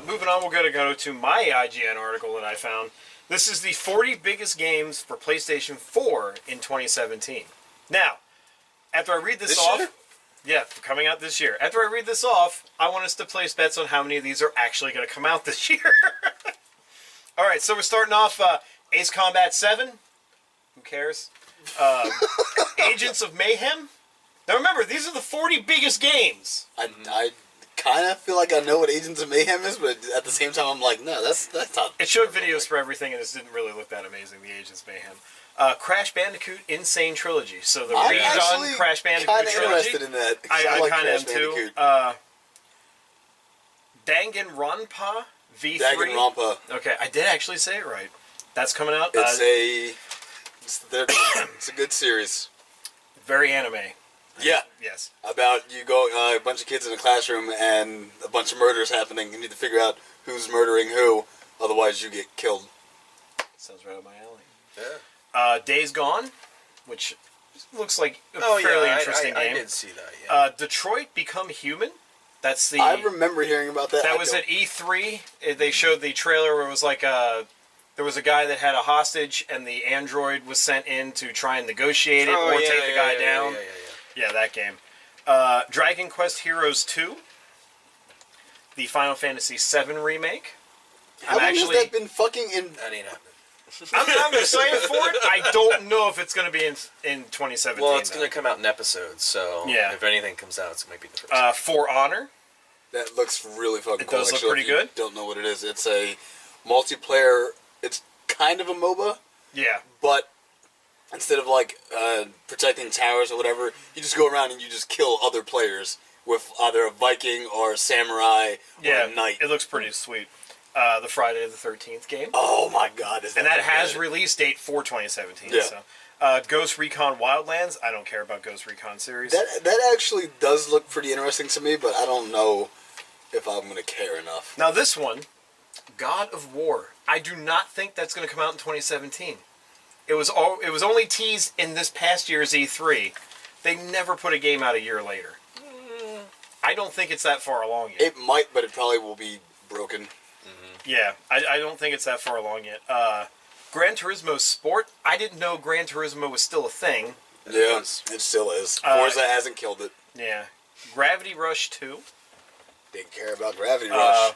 Moving on, we're going to go to my IGN article that I found. This is the 40 biggest games for PlayStation 4 in 2017. Now, after I read this off... Year? Yeah, coming out this year. After I read this off, I want us to place bets on how many of these are actually going to come out this year. Alright, so we're starting off Ace Combat 7. Who cares? Agents of Mayhem. Now remember, these are the 40 biggest games. I kind of feel like I know what Agents of Mayhem is, but at the same time, I'm like, no, that's not. It showed videos for everything, and this didn't really look that amazing. The Agents of Mayhem, Crash Bandicoot Insane Trilogy. So the redone Crash Bandicoot trilogy. I'm interested in that. I like kind of am Bandicoot. too. Danganronpa V3. Danganronpa. Okay, I did actually say it right. That's coming out. It's a good series. Very anime. Yeah. Yes. About you go a bunch of kids in a classroom and a bunch of murders happening. You need to figure out who's murdering who, otherwise you get killed. Sounds right up my alley. Yeah. Days Gone, which looks like a fairly interesting game. I did see that. Yeah. Detroit Become Human. That's the. I remember hearing about that. That was at E3. They showed the trailer where it was like there was a guy that had a hostage, and the android was sent in to try and negotiate it or take the guy down. Yeah, that game. Dragon Quest Heroes 2. The Final Fantasy VII Remake. How long has that been fucking in... That ain't happening. I'm excited for it. I don't know if it's going to be in 2017. Well, it's going to come out in episodes, so if anything comes out, it might be the first. For Honor. That looks really fucking cool. It does look pretty good. Don't know what it is. It's a multiplayer... It's kind of a MOBA. Yeah. But... instead of protecting towers or whatever, you just go around and you just kill other players with either a Viking or a samurai or a knight. It looks pretty sweet. The Friday the 13th game. Oh my god! And that has release date for 2017. Yeah. So, Ghost Recon Wildlands. I don't care about Ghost Recon series. That actually does look pretty interesting to me, but I don't know if I'm going to care enough. Now this one, God of War. I do not think that's going to come out in 2017. It was only teased in this past year's E3. They never put a game out a year later. I don't think it's that far along yet. It might, but it probably will be broken. Mm-hmm. Yeah, I don't think it's that far along yet. Gran Turismo Sport. I didn't know Gran Turismo was still a thing. Yeah, it still is. Forza hasn't killed it. Yeah. Gravity Rush 2. Didn't care about Gravity Rush.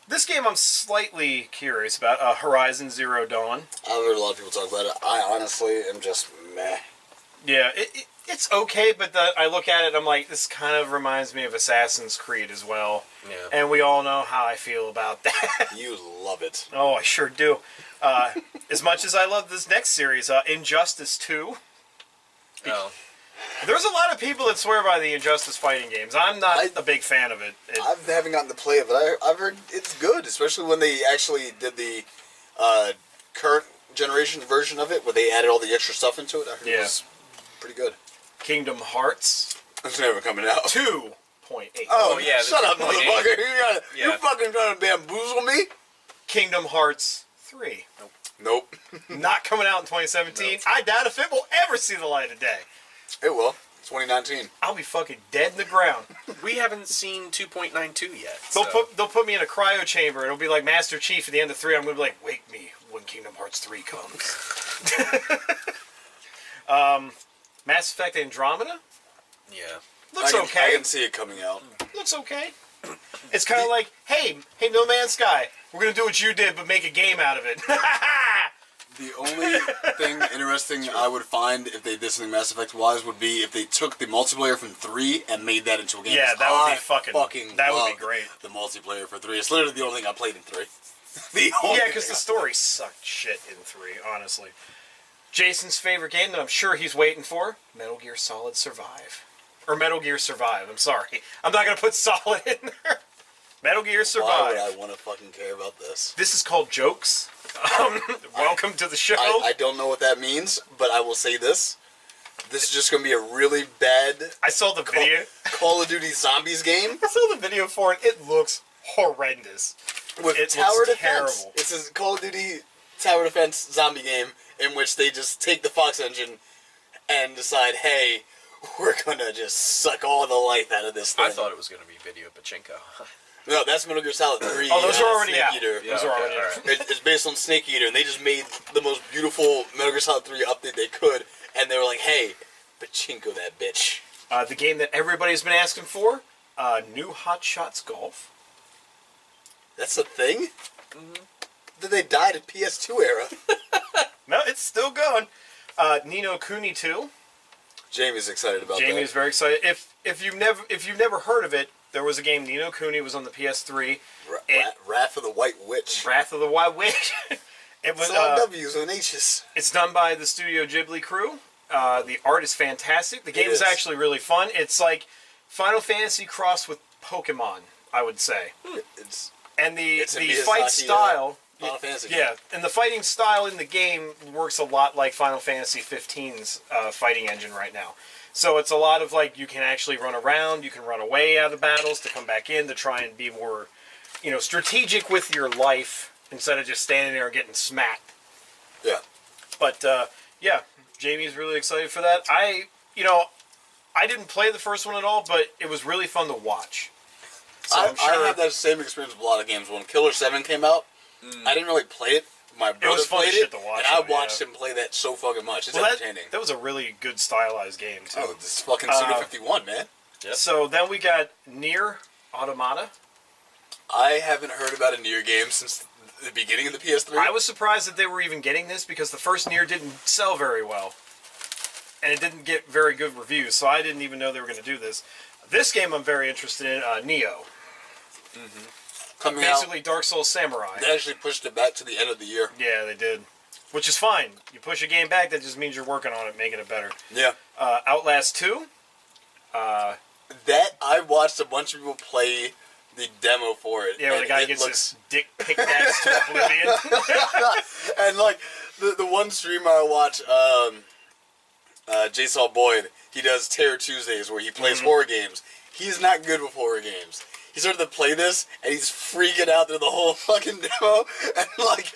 This game I'm slightly curious about. Horizon Zero Dawn. I've heard a lot of people talk about it. I honestly am just meh. Yeah, it's okay, but I look at it and I'm like, this kind of reminds me of Assassin's Creed as well. Yeah. And we all know how I feel about that. You love it. Oh, I sure do. As much as I love this next series, Injustice 2. Oh. There's a lot of people that swear by the Injustice fighting games. I'm not a big fan of it. I haven't gotten to play it, but I've heard it's good, especially when they actually did the current generation version of it, where they added all the extra stuff into it. I heard it was pretty good. Kingdom Hearts. It's never coming out. 2.8. Oh, yeah. Shut up, motherfucker. You fucking trying to bamboozle me? Kingdom Hearts 3. Nope. Not coming out in 2017. Nope. I doubt if it will ever see the light of day. It will. 2019. I'll be fucking dead in the ground. We haven't seen 2.92 yet. They'll put me in a cryo chamber. It'll be like Master Chief at the end of 3. I'm going to be like, wake me when Kingdom Hearts 3 comes. Mass Effect Andromeda? Yeah. Looks okay. I can see it coming out. Looks okay. It's kind of like, hey, No Man's Sky, we're going to do what you did, but make a game out of it. The only thing interesting I would find if they did something Mass Effect-wise would be if they took the multiplayer from 3 and made that into a game. Yeah, that would be fucking that would be great. The multiplayer for 3. It's literally the only thing I played in 3. Yeah, because the story sucked shit in 3, honestly. Jason's favorite game that I'm sure he's waiting for, Metal Gear Solid Survive. Or Metal Gear Survive, I'm sorry. I'm not going to put Solid in there. Metal Gear Survive. Why would I want to fucking care about this? This is called Jokes. Welcome to the show. I don't know what that means, but I will say this. This is just going to be a really bad... I saw the video. Call of Duty Zombies game. I saw the video for it. It looks horrendous. With tower defense. Terrible. It's a Call of Duty tower defense zombie game in which they just take the Fox engine and decide, hey, we're going to just suck all the life out of this thing. I thought it was going to be Video Pachinko. No, that's Metal Gear Solid 3. Oh, those are already Snake out. Eater. Those are already out. It's based on Snake Eater, and they just made the most beautiful Metal Gear Solid 3 update they could, and they were like, hey, pachinko that bitch. The game that everybody's been asking for, new Hot Shots Golf. That's a thing? Mm-hmm. Did they die to PS2 era? No, it's still going. Ni no Kuni 2. Jamie's excited about that. Jamie's very excited. If you've never heard of it, there was a game, Ni no Kuni, was on the PS3. Wrath of the White Witch. Wrath of the White Witch. It was W's and H's. It's done by the Studio Ghibli crew. The art is fantastic. The game is actually really fun. It's like Final Fantasy crossed with Pokemon, I would say. And the fight style. Final Fantasy. Yeah, and the fighting style in the game works a lot like Final Fantasy 15's fighting engine right now. So it's a lot of like you can actually run around, you can run away out of battles to come back in to try and be more, strategic with your life instead of just standing there and getting smacked. Yeah. But yeah, Jamie's really excited for that. I didn't play the first one at all, but it was really fun to watch. So I had that same experience with a lot of games. When Killer 7 came out, I didn't really play it. My brother played it, to watch and I watched him play that so fucking much. It's entertaining. That was a really good stylized game, too. Oh, this is fucking Suda 51, man. Yep. So then we got Nier Automata. I haven't heard about a Nier game since the beginning of the PS3. I was surprised that they were even getting this because the first Nier didn't sell very well. And it didn't get very good reviews, so I didn't even know they were going to do this. This game I'm very interested in, Neo. Mm-hmm. Basically Dark Souls Samurai. They actually pushed it back to the end of the year. Yeah, they did. Which is fine. You push a game back, that just means you're working on it, making it better. Yeah. Outlast 2. That, I watched a bunch of people play the demo for it. Yeah, where the guy gets his dick pickaxe to oblivion. And, like, the one streamer I watch, J-Saw Boyd, he does Terror Tuesdays where he plays horror games. He's not good with horror games. He started to play this, and he's freaking out through the whole fucking demo. And, like,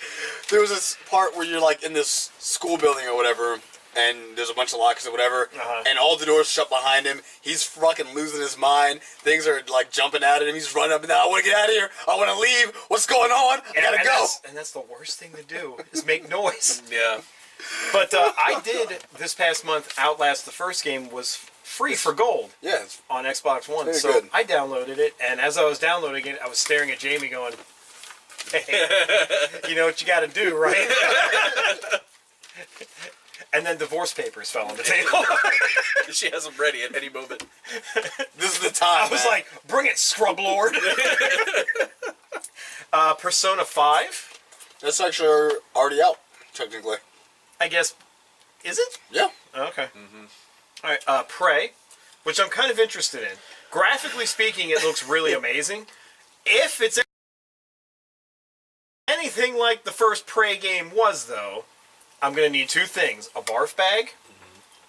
there was this part where you're, like, in this school building or whatever, and there's a bunch of lockers or whatever, and all the doors shut behind him. He's fucking losing his mind. Things are, like, jumping out at him. He's running up and down. I want to get out of here. I want to leave. What's going on? I gotta go. That's the worst thing to do, is make noise. Yeah. But I did, this past month, Outlast, the first game, was free for gold on Xbox One. So good. I downloaded it, and as I was downloading it, I was staring at Jamie going, hey, you know what you gotta do, right? And then divorce papers fell on the table. She has them ready at any moment. This is the time. I was like, bring it, scrub lord. Persona 5. That's actually already out, technically. I guess, is it? Yeah. Okay. All right, Prey, which I'm kind of interested in. Graphically speaking, it looks really amazing. If it's anything like the first Prey game was, though, I'm going to need two things. A barf bag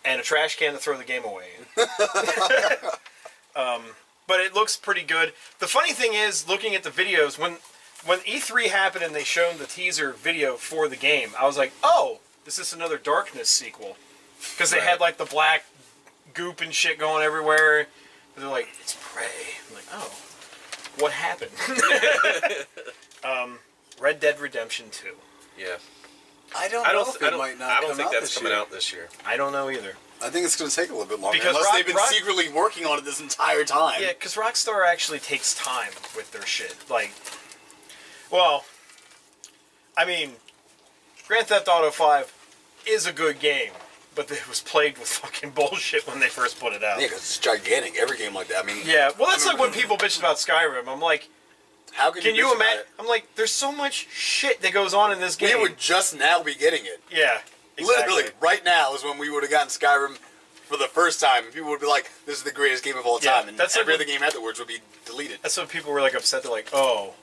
and a trash can to throw the game away in. But it looks pretty good. The funny thing is, looking at the videos, when E3 happened and they showed the teaser video for the game, I was like, oh, this is another Darkness sequel. Because they had, like, the black goop and shit going everywhere. And they're like, it's Prey. I'm like, oh, what happened? Red Dead Redemption 2. Yeah. I don't think that's coming out this year. I don't know either. I think it's going to take a little bit longer. Because unless they've been secretly working on it this entire time. Yeah, because Rockstar actually takes time with their shit. Like, well, I mean, Grand Theft Auto 5 is a good game, but it was plagued with fucking bullshit when they first put it out. Yeah, because it's gigantic. Every game like that. I mean, yeah, well, that's like when people bitch about Skyrim. I'm like, how can you imagine? I'm like, there's so much shit that goes on in this game. We would just now be getting it. Yeah, exactly. Literally, right now is when we would have gotten Skyrim for the first time, and people would be like, "This is the greatest game of all time," and every other game afterwards would be deleted. That's when people were like upset. They're like, "Oh,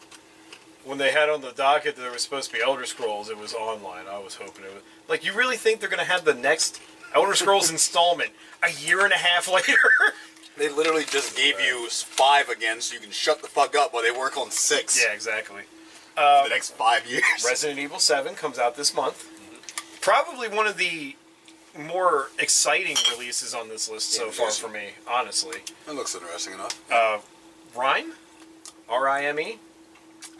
when they had on the docket that there was supposed to be Elder Scrolls, it was online. I was hoping it was like, you really think they're gonna have the next Elder Scrolls installment a year and a half later?" They literally just gave you 5 again, so you can shut the fuck up while they work on 6. Yeah, exactly. The next 5 years. Resident Evil 7 comes out this month. Probably one of the more exciting releases on this list so far for me, honestly. That looks interesting enough. Rhyme? Rime.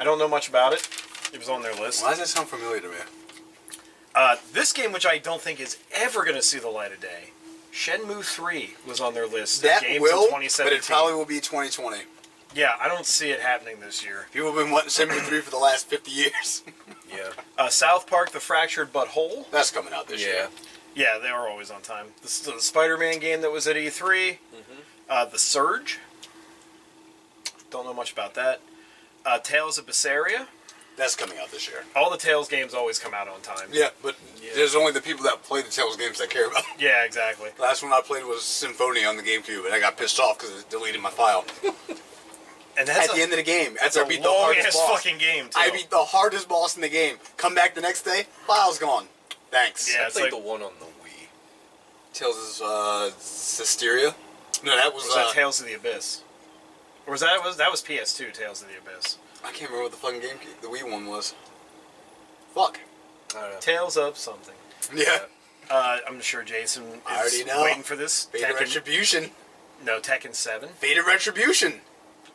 I don't know much about it. It was on their list. Why does that sound familiar to me? This game, which I don't think is ever going to see the light of day, Shenmue 3 was on their list. That games will, in 2017. but it probably will be 2020. Yeah, I don't see it happening this year. People have been wanting Shenmue 3 for the last 50 years. Yeah. South Park: The Fractured But Whole. That's coming out this year. Yeah, they are always on time. This is the Spider-Man game that was at E3. The Surge. Don't know much about that. Tales of Berseria. That's coming out this year. All the Tales games always come out on time. Yeah, but there's only the people that play the Tales games that care about them. Yeah, exactly. Last one I played was Symphony on the GameCube, and I got pissed off because it deleted my file. And that's at the end of the game, that's after a I beat the hardest boss. fucking game, too. I beat the hardest boss in the game. Come back the next day, file's gone. Thanks. Yeah, I it's played like the one on the Wii. Tales of Systeria? No, that was that Tales of the Abyss? Or was that was PS2, Tales of the Abyss? I can't remember what the fucking GameCube, the Wii one was. Fuck. I don't know. Tales of something. Yeah. I'm sure Jason is I already know. waiting for this. Fate of Retribution. No, Tekken 7. Fate of Retribution.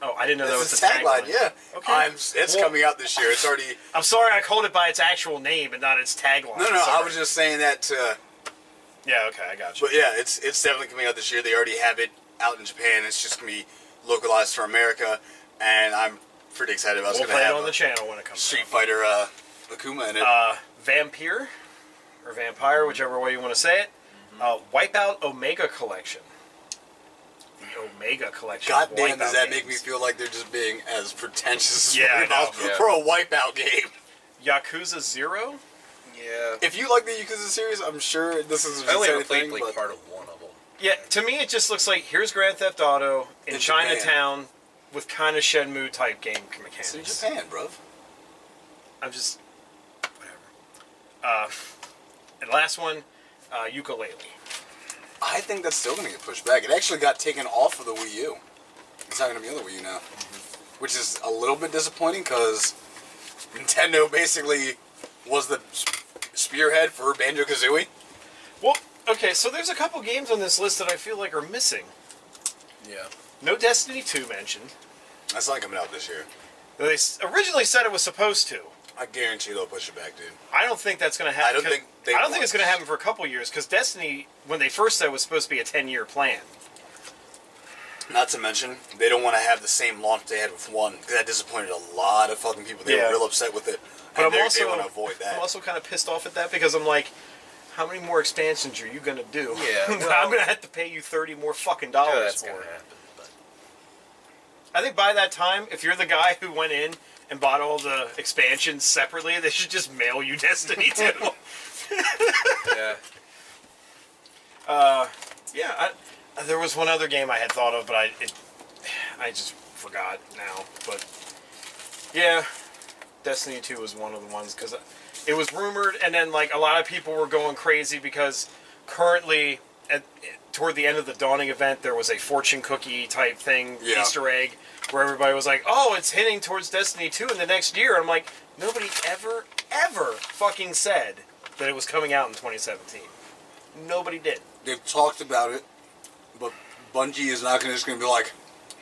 Oh, I didn't know that was That's the the tagline. Yeah. Okay. It's coming out this year. It's already. I'm sorry I called it by its actual name and not its tagline. No, Sorry. I was just saying that. Yeah, okay, I got you. But yeah, it's definitely coming out this year. They already have it out in Japan. It's just gonna be localized for America, and I'm pretty excited about. We'll play it on the channel when it comes. Street Fighter Akuma in it. Vampire, or Vampire, whichever way you want to say it. Wipeout Omega Collection. The Omega Collection. God of damn, does Wipeout that games. make me feel like they're just being as pretentious as Yeah, I know. for a Wipeout game. Yakuza 0? Yeah. If you like the Yakuza series, I'm sure this is I only the ever played thing, like but part of one of them. Yeah, to me it just looks like here's Grand Theft Auto in Japan. Chinatown with kind of Shenmue type game mechanics. it's in Japan, bruv. I'm just whatever. And last one, Ukulele. I think that's still going to get pushed back. It actually got taken off of the Wii U. It's not going to be on the Wii U now. Which is a little bit disappointing because Nintendo basically was the spearhead for Banjo-Kazooie. Well, okay, so there's a couple games on this list that I feel like are missing. Yeah. No Destiny 2 mentioned. That's not coming out this year. They originally said it was supposed to. I guarantee they'll push it back, dude. I don't think that's going to happen. I don't think it's going to happen for a couple years because Destiny, when they first said, was supposed to be a 10-year plan. Not to mention, they don't want to have the same launch they had with 1 because that disappointed a lot of fucking people. They were real upset with it. But And I'm also they want to avoid that. I'm also kind of pissed off at that because I'm like, how many more expansions are you going to do? Yeah, well, I'm going to have to pay you $30 more fucking Yeah, dollars that's for gonna it. happen. But I think by that time, if you're the guy who went in and bought all the expansions separately, they should just mail you Destiny 2. yeah. Yeah, there was one other game I had thought of, but I just forgot now. But yeah, Destiny 2 was one of the ones because it was rumored, and then like a lot of people were going crazy because currently, toward the end of the Dawning event, there was a fortune cookie type thing, Easter egg, where everybody was like, "Oh, it's hinting towards Destiny 2 in the next year." I'm like, nobody ever fucking said that it was coming out in 2017. Nobody did. They've talked about it, but Bungie is not just going to be like,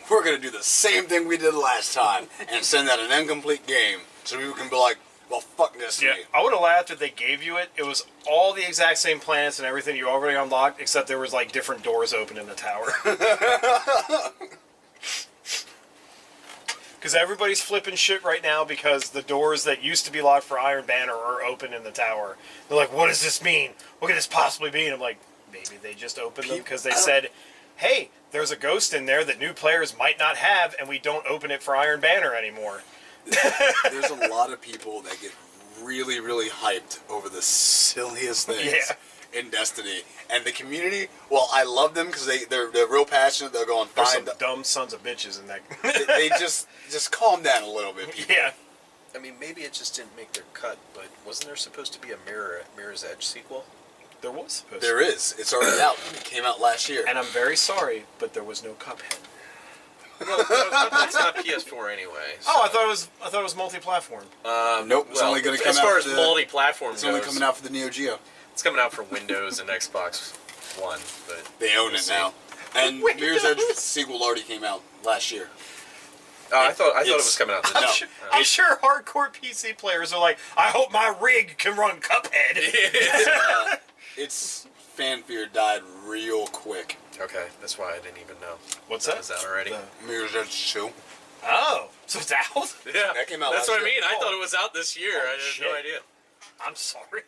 we're going to do the same thing we did last time and send out an incomplete game so people can be like, well, fuck Destiny. Yeah, I would have laughed if they gave you it. It was all the exact same planets and everything you already unlocked, except there was like different doors open in the tower. Because everybody's flipping shit right now because the doors that used to be locked for Iron Banner are open in the tower. They're like, what does this mean? What could this possibly mean? I'm like, maybe they just opened them because they said, hey, there's a ghost in there that new players might not have, and we don't open it for Iron Banner anymore. There's a lot of people that get really, really hyped over the silliest things in Destiny. And the community, well, I love them because they're real passionate. They'll go and There's find some dumb sons of bitches in that. they just calm down a little bit, people. Yeah. I mean, maybe it just didn't make their cut, but wasn't there supposed to be a Mirror's Edge sequel? There was supposed There is. It's already out. It came out last year. And I'm very sorry, but there was no Cuphead. Well, that's not PS4 anyway. So. Oh, I thought it was multi-platform. Nope. It's only going to come as out far for as the, multi-platform It's goes. only coming out for the Neo Geo. It's coming out for Windows and Xbox One, but They own it now. And Mirror's Edge sequel already came out last year. I thought it was coming out. I'm, No. sure, I'm sure hardcore PC players are like, I hope my rig can run Cuphead. Its fanfare died real quick. Okay, that's why I didn't even know. What's that that? was out already. Mirror's Edge 2. Oh, so it's out? Yeah, That came out That's last what I year. mean. I Oh. thought it was out this year. Holy I had shit. no idea. I'm sorry.